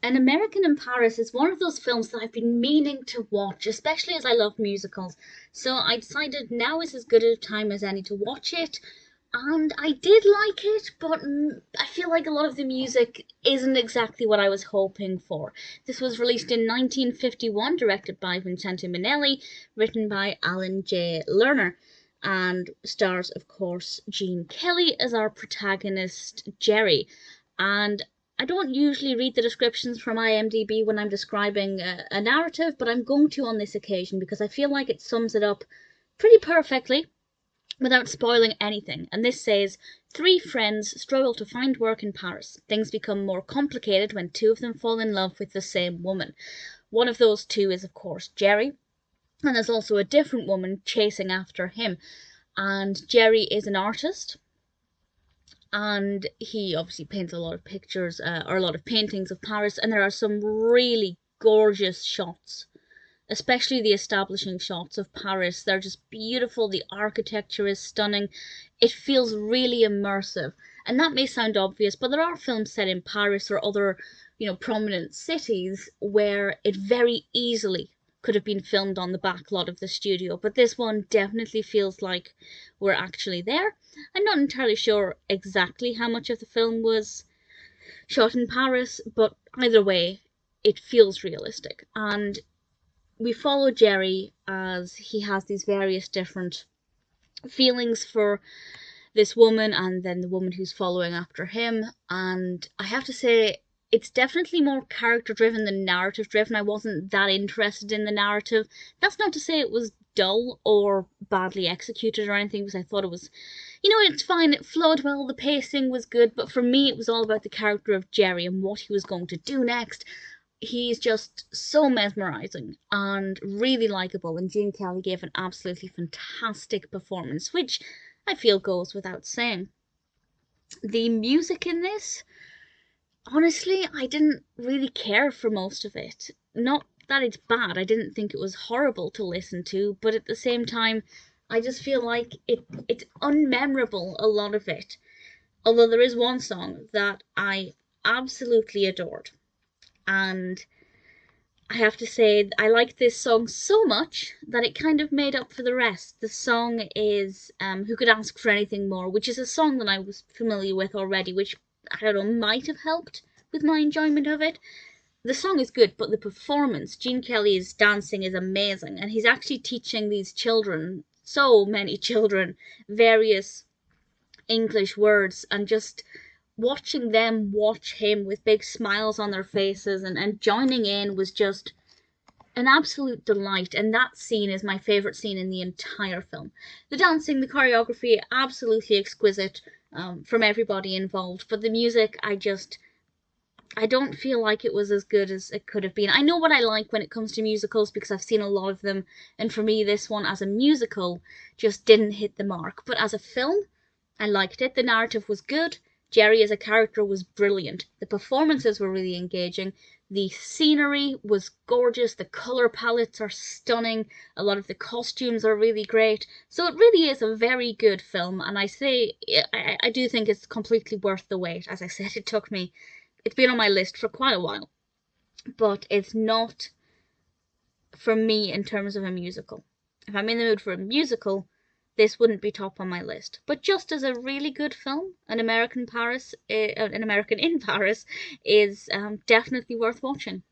An American in Paris is one of those films that I've been meaning to watch, especially as I love musicals. So I decided now is as good a time as any to watch it. And I did like it, but I feel like a lot of the music isn't exactly what I was hoping for. This was released in 1951, directed by Vincente Minnelli, written by Alan J. Lerner, and stars, of course, Gene Kelly as our protagonist, Jerry. And I don't usually read the descriptions from IMDb when I'm describing a narrative, but I'm going to on this occasion because I feel like it sums it up pretty perfectly without spoiling anything. And this says, three friends struggle to find work in Paris. Things become more complicated when two of them fall in love with the same woman. One of those two is, of course, Jerry, and there's also a different woman chasing after him. And Jerry is an artist, and he obviously paints a lot of pictures, or a lot of paintings of Paris, and there are some really gorgeous shots, especially the establishing shots of Paris. They're just beautiful, the architecture is stunning, it feels really immersive. And that may sound obvious, but there are films set in Paris or other, prominent cities where it very easily could have been filmed on the back lot of the studio, but this one definitely feels like we're actually there. I'm not entirely sure exactly how much of the film was shot in Paris, but either way, it feels realistic. And we follow Jerry as he has these various different feelings for this woman and then the woman who's following after him. And I have to say, it's definitely more character driven than narrative driven. I wasn't that interested in the narrative. That's not to say it was dull or badly executed or anything, because I thought it was, it's fine, it flowed well, the pacing was good, but for me it was all about the character of Jerry and what he was going to do next. He's just so mesmerizing and really likable, and Gene Kelly gave an absolutely fantastic performance, which I feel goes without saying. The music in this, honestly, I didn't really care for most of it. Not that it's bad, I didn't think it was horrible to listen to, but at the same time, I just feel like it's unmemorable, a lot of it. Although there is one song that I absolutely adored. And I have to say, I liked this song so much that it kind of made up for the rest. The song is Who Could Ask for Anything More, which is a song that I was familiar with already, which, I don't know, might have helped with my enjoyment of it. The song is good, but the performance, Gene Kelly's dancing is amazing, and he's actually teaching these children, so many children, various English words, and just watching them watch him with big smiles on their faces and joining in was just an absolute delight. And that scene is my favourite scene in the entire film. The dancing, the choreography, absolutely exquisite from everybody involved, but the music, I don't feel like it was as good as it could have been. I know what I like when it comes to musicals because I've seen a lot of them, and for me this one as a musical just didn't hit the mark. But as a film, I liked it. The narrative was good. Jerry as a character was brilliant. The performances were really engaging. The scenery was gorgeous. The colour palettes are stunning. A lot of the costumes are really great. So it really is a very good film, and I do think it's completely worth the wait. As I said, it's been on my list for quite a while, but it's not for me in terms of a musical. If I'm in the mood for a musical, this wouldn't be top on my list. But just as a really good film, An American in Paris is definitely worth watching.